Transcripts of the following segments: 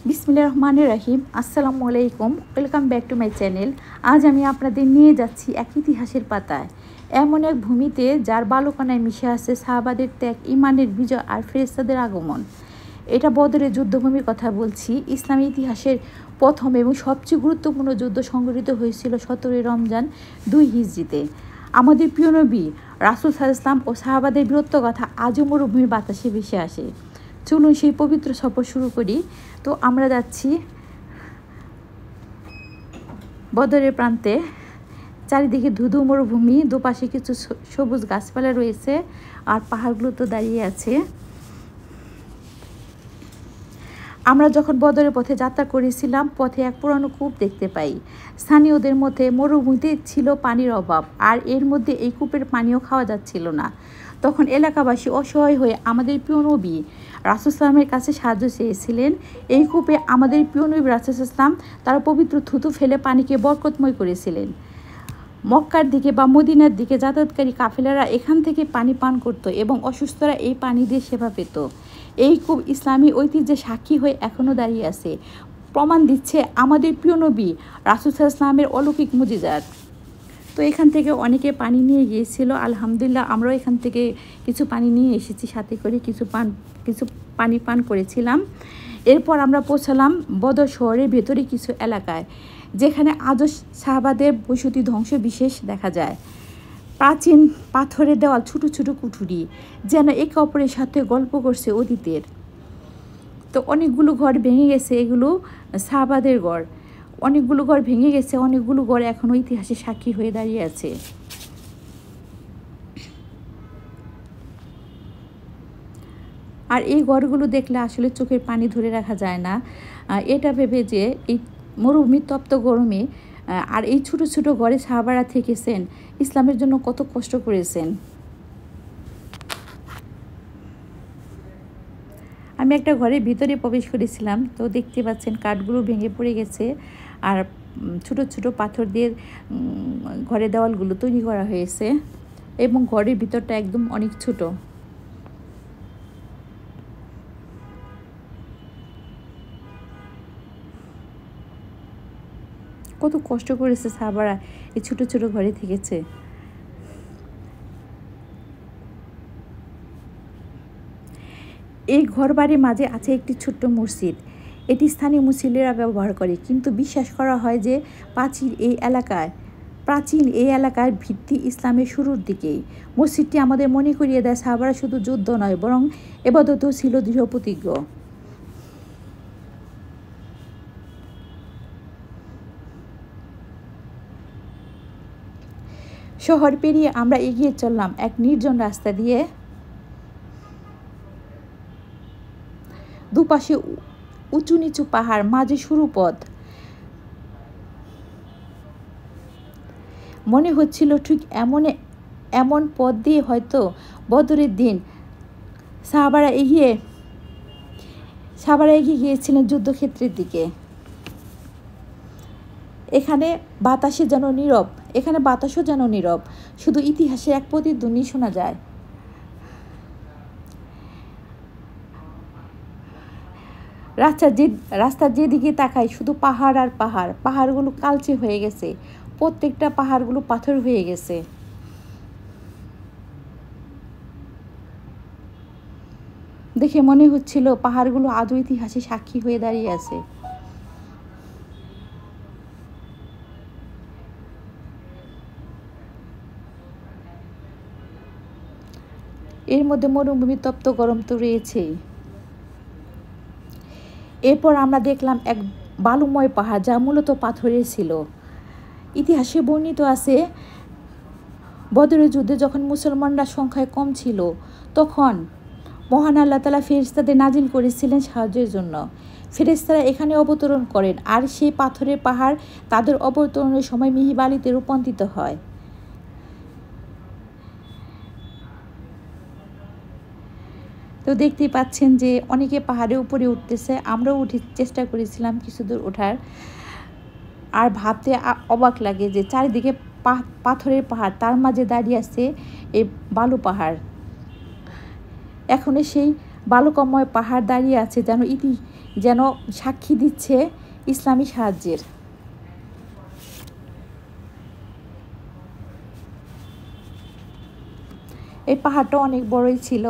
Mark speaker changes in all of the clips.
Speaker 1: বিসমিল্লাহির রহমানির রহিম। আসসালামু আলাইকুম, welcome back to my channel. আজ আমি আপনাদের নিয়ে যাচ্ছি এক ইতিহাসের পাতায়, এমন এক ভূমিতে যার বালুকণায় মিশে আছে সাহাবাদের ত্যাগ, ইমানের বিজয় আর ফেরেশতাদের আগমন। এটা বদরের যুদ্ধভূমির কথা বলছি। ইসলামী ইতিহাসের প্রথম এবং সবচেয়ে গুরুত্বপূর্ণ যুদ্ধ সংঘটিত হয়েছিল 17 রমজান 2 হিজরিতে। আমাদের প্রিয় নবী রাসূল সাল্লাল্লাহু আলাইহি ওয়াসাল্লাম ও সাহাবাদের বীরত্বগাথা আজও মরুভূমির বাতাসে ভেসে আসে। চলুন সেই পবিত্র সফর শুরু করি। তো আমরা যাচ্ছি বদরের প্রান্তে। চারিদিকে ধুধু মরুভূমি, দুপাশে কিছু সবুজ গাছপালা রয়েছে আর পাহাড়গুলো তো দাঁড়িয়ে আছে। আমরা যখন বদরের পথে যাত্রা করেছিলাম, পথে এক পুরানো কূপ দেখতে পাই। স্থানীয়দের মধ্যে মরুভূমিতে ছিল পানির অভাব, আর এর মধ্যে এই কূপের পানিও খাওয়া যাচ্ছিল না। তখন এলাকাবাসী অসহায় হয়ে আমাদের প্রিয় নবী রাসূল সাল্লামের কাছে সাহায্য চেয়েছিলেন। এই কূপে আমাদের প্রিয় নবী রাসূল সাল্লাম তার পবিত্র থুতু ফেলে পানিকে বরকতময় করেছিলেন। মক্কার দিকে বা মদিনার দিকে যাতায়াতকারী কাফেলারা এখান থেকে পানি পান করত এবং অসুস্থরা এই পানি দিয়ে সেবা পেত। এই কূপ ইসলামী ঐতিহ্যের সাক্ষী হয়ে এখনও দাঁড়িয়ে আছে, প্রমাণ দিচ্ছে আমাদের প্রিয় নবী রাসূল সাল্লাল্লাহু আলাইহি ওয়াসাল্লামের অলৌকিক মুজিজাত। তো এখান থেকে অনেকে পানি নিয়ে গিয়েছিল, আলহামদুলিল্লাহ আমরাও এখান থেকে কিছু পানি নিয়ে এসেছি, সাথে করে কিছু পানি পান করেছিলাম। এরপর আমরা পৌঁছালাম বদর শহরের ভেতরে কিছু এলাকায়, যেখানে আজও সাহাবাদের বসতি ধ্বংস বিশেষ দেখা যায়। প্রাচীন পাথরের দেওয়াল, ছোটো ছোটো কুঠুরি যেন একে অপরের সাথে গল্প করছে অতীতের। তো অনেকগুলো ঘর ভেঙে গেছে, এগুলো সাহাবাদের ঘর। অনেকগুলো ঘর ভেঙে গেছে, অনেকগুলো ঘর এখনও ইতিহাসের সাক্ষী হয়ে দাঁড়িয়ে আছে। আর এই ঘরগুলো দেখলে আসলে চোখের পানি ধরে রাখা যায় না। এটা ভেবে যে এই মরুভূমির তপ্ত গরমে আর এই ছোটো ছোটো ঘরে সাহাবারা থেকেছেন, ইসলামের জন্য কত কষ্ট করেছেন। আমি একটা ঘরের ভিতরে প্রবেশ করেছিলাম, তো দেখতে পাচ্ছেন কাঠগুলো ভেঙে পড়ে গেছে আর ছোটো ছোটো পাথর দিয়ে ঘরের দেওয়ালগুলো তৈরি করা হয়েছে এবং ঘরের ভিতরটা একদম অনেক ছোট। কত কষ্ট করেছে সাহাবারা, এই ছোটো ছোটো ঘরে থেকেছে। এই ঘরবাড়ির মাঝে আছে একটি ছোট্ট মসজিদ। এটি স্থানীয় মুসলিমরা ব্যবহার করে, কিন্তু বিশ্বাস করা হয় যে প্রাচীন এই এলাকার ভিত্তি ইসলামের শুরুর দিকেই। মসজিদটি আমাদের মনে করিয়ে দেয় সাহাবারা শুধু যুদ্ধ নয়, বরং ইবাদতেও ছিল দৃঢ় প্রতিজ্ঞ। শহর পেরিয়ে আমরা এগিয়ে চললাম এক নির্জন রাস্তা দিয়ে। দুপাশে উঁচু নিচু পাহাড়, মাঝে সরু পথ। মনে হচ্ছিল ঠিক এমন পথ দিয়ে হয়তো বদরের দিন সাহাবারা এগিয়ে গিয়েছিলেন যুদ্ধক্ষেত্রের দিকে। এখানে বাতাসও যেন নীরব, শুধু ইতিহাসে এক প্রতিধ্বনি শোনা যায়। রাস্তার যেদিকে তাকাই শুধু পাহাড় আর পাহাড়। পাহাড়গুলো কালচে হয়ে গেছে, প্রত্যেকটা পাহাড়গুলো পাথর হয়ে গেছে। দেখে মনে হচ্ছিল পাহাড়গুলো আজও ইতিহাসে সাক্ষী হয়ে দাঁড়িয়ে আছে। এর মধ্যে মরুভূমির তপ্ত গরম তো রয়েছেই। এরপর আমরা দেখলাম এক বালুময় পাহাড়, যা মূলত পাথরের ছিল। ইতিহাসে বর্ণিত আছে, বদরের যুদ্ধে যখন মুসলমানরা সংখ্যায় কম ছিল, তখন মহান আল্লাহ তাআলা ফেরেশতাদের নাজিল করেছিলেন সাহায্যের জন্য। ফেরেশতারা এখানে অবতরণ করেন, আর সেই পাথরের পাহাড় তাদের অবতরণের সময় মিহি বালিতে রূপান্তরিত হয়। তো দেখতেই পাচ্ছেন যে অনেকে পাহাড়ের উপরে উঠতেছে, আমরাও চেষ্টা করেছিলাম কিছু দূর ওঠার। আর ভাবতে অবাক লাগে যে চারিদিকে পাথরের পাহাড়, তার মাঝে দাঁড়িয়ে আছে এই বালু পাহাড়। এখনো সেই বালুকাময় পাহাড় দাঁড়িয়ে আছে, যেন যেন সাক্ষী দিচ্ছে ইসলামী সাহায্যের। এই পাহাড়টা অনেক বড়ই ছিল।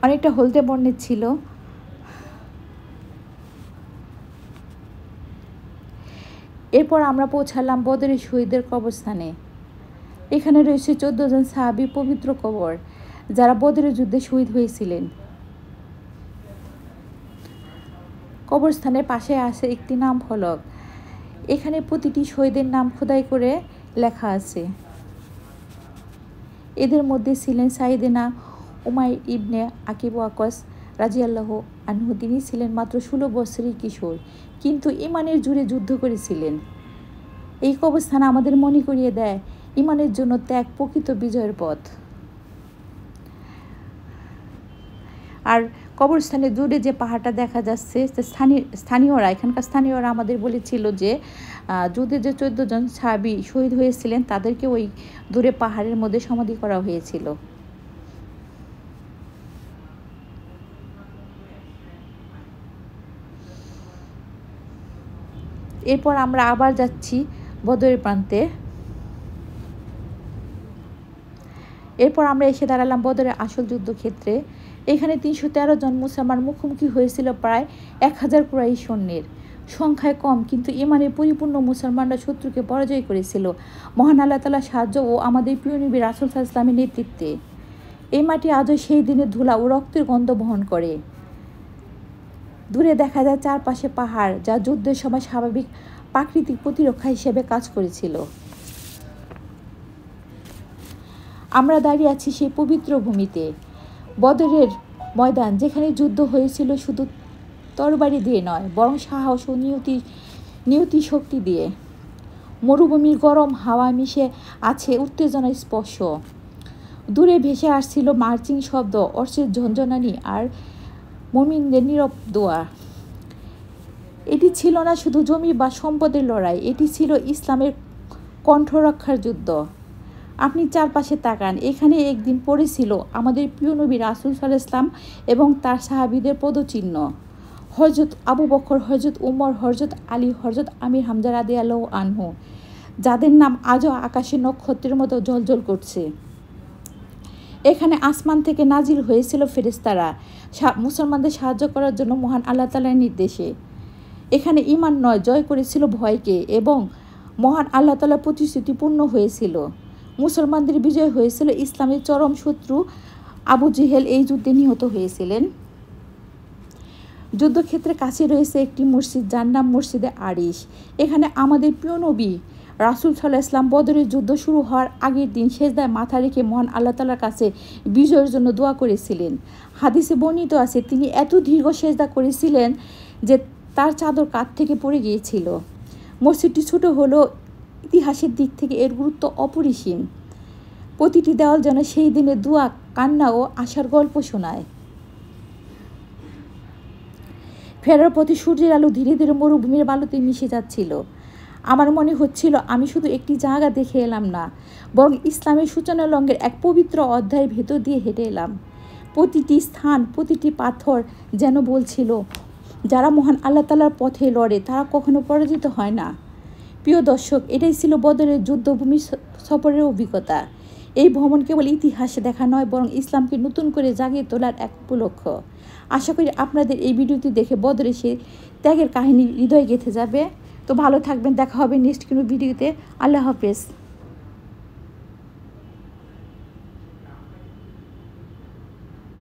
Speaker 1: অনেকটা হলদে বর্ণের ছিল। এরপর আমরা পৌঁছালাম বদরের শহীদদের কবরস্থানে। এখানে রয়েছে 14 জন সাহাবী পবিত্র কবর, যারা বদরের যুদ্ধে শহীদ হয়েছিলেন। কবরস্থানের পাশে আছে একটি নাম ফলক। এখানে প্রতিটি শহীদের নাম খোদাই করে লেখা আছে। এদের মধ্যে ছিলেন সাইয়েদনা উমাইর ইবনে আকিব ওয়াক্কাস রাদিয়াল্লাহু আনহু। তিনি ছিলেন মাত্র 16 বছরের কিশোর, কিন্তু ঈমানের জোরে যুদ্ধ করেছিলেন। এই কবরস্থান আমাদের মনে করিয়ে দেয় ঈমানের জন্য ত্যাগ প্রকৃত বিজয়ের পথ। আর কবরস্থানের দূরে যে পাহাড়টা দেখা যাচ্ছে, এখানকার স্থানীয়রা আমাদের বলেছিল যে যুদ্ধে যে 14 জন সাহাবী শহীদ হয়েছিলেন তাদেরকে ওই দূরে পাহাড়ের মধ্যে সমাধি করা হয়েছিল। এরপর আমরা আবার যাচ্ছি বদরের প্রান্তে। এরপর আমরা এসে দাঁড়ালাম বদরের আসল যুদ্ধক্ষেত্রে। এখানে 313 জন মুসলমান মুখোমুখি হয়েছিল প্রায় 1000 কুরাইশ সৈন্যের। সংখ্যায় কম কিন্তু ঈমানের পরিপূর্ণ মুসলমানরা শত্রুকে পরাজয় করেছিল মহান আল্লাহ তাআলার সাহায্য ও আমাদের প্রিয় নবী রাসূল সাল্লাল্লাহু আলাইহি ওয়াসাল্লামের নেতৃত্বে। এই মাটি আজও সেই দিনের ধুলা ও রক্তের গন্ধ বহন করে। দূরে দেখা যায় চারপাশে পাহাড়, যা যুদ্ধের সময় স্বাভাবিক প্রাকৃতিক প্রতিরক্ষা হিসেবে কাজ করেছিল। আমরা দাঁড়িয়ে আছি সেই পবিত্র ভূমিতে, বদরের ময়দান, যেখানে যুদ্ধ হয়েছিল শুধু তরবারি দিয়ে নয়, বরং সাহস ও নিয়তি শক্তি দিয়ে। মরুভূমির গরম হাওয়া মিশে আছে উত্তেজনার স্পর্শ। দূরে ভেসে আসছিল মার্চিং শব্দ, অশ্বের ঝনঝনানি আর মুমিনদের নীরব দোয়া। এটি ছিল না শুধু জমি বা সম্পদের লড়াই, এটি ছিল ইসলামের কণ্ঠরক্ষার যুদ্ধ। আপনি চারপাশে তাকান, এখানে একদিন পড়েছিল আমাদের প্রিয় নবী রাসূল সাল্লাল্লাহু আলাইহি ওয়াসাল্লাম এবং তার সাহাবীদের পদচিহ্ন। হযরত আবু বকর, হযরত উমর, হযরত আলী, হযরত আমির হামজা রাদিয়াল্লাহু আনহু, যাদের নাম আজও আকাশের নক্ষত্রের মতো জ্বলজ্বল করছে। এখানে আসমান থেকে নাজিল হয়েছিল ফেরেশতারা মুসলমানদের সাহায্য করার জন্য মহান আল্লাহ তাআলার নির্দেশে। এখানে ঈমান নয়, জয় করেছিল ভয়কে, এবং মহান আল্লাহ তাআলার প্রতিশ্রুতি পূর্ণ হয়েছিল। মুসলমানদের বিজয় হয়েছিল। ইসলামের চরম শত্রু আবু জেহেল এই যুদ্ধে নিহত হয়েছিলেন। যুদ্ধক্ষেত্রের কাছে রয়েছে একটি মসজিদ, যার নাম মসজিদে আরিশ। এখানে আমাদের প্রিয় নবী রাসূল সাল্লাল্লাহু আলাইহি ওয়াসাল্লাম বদরের যুদ্ধ শুরু হওয়ার আগের দিন সেজদায় মাথা রেখে মহান আল্লাহ তাআলার কাছে বিজয়ের জন্য দোয়া করেছিলেন। হাদিসে বর্ণিত আছে, তিনি এত দীর্ঘ সেজদা করেছিলেন যে তার চাদর কাঁধ থেকে পড়ে গিয়েছিল। মসজিদটি ছোট হলেও ইতিহাসের দিক থেকে এর গুরুত্ব অপরিসীম। প্রতিটি দেওয়াল যেন সেই দিনের দোয়া, কান্না ও আশার গল্প শোনায়। ফেরার পথে সূর্যের আলো ধীরে ধীরে মরুভূমির বালুতে মিশে যাচ্ছিল। আমার মনে হচ্ছিল আমি শুধু একটি জায়গা দেখে এলাম না, বরং ইসলামের সূচনা লগ্নের এক পবিত্র অধ্যায়ের ভেতর দিয়ে হেঁটে এলাম। প্রতিটি স্থান, প্রতিটি পাথর যেন বলছিল, যারা মহান আল্লাহ তাআলার পথে লড়ে তারা কখনো পরাজিত হয় না। প্রিয় দর্শক, এটাই ছিল বদরের যুদ্ধভূমি সফরের অভিজ্ঞতা। এই ভ্রমণ কেবল ইতিহাসে দেখা নয়, বরং ইসলামকে নতুন করে জাগিয়ে তোলার এক উপলক্ষ। আশা করি আপনাদের এই ভিডিওটি দেখে বদরে সেই ত্যাগের কাহিনী হৃদয়ে গেঁথে যাবে। তো ভালো থাকবেন, দেখা হবে নেক্সট কোনো ভিডিওতে। আল্লাহ হাফেজ।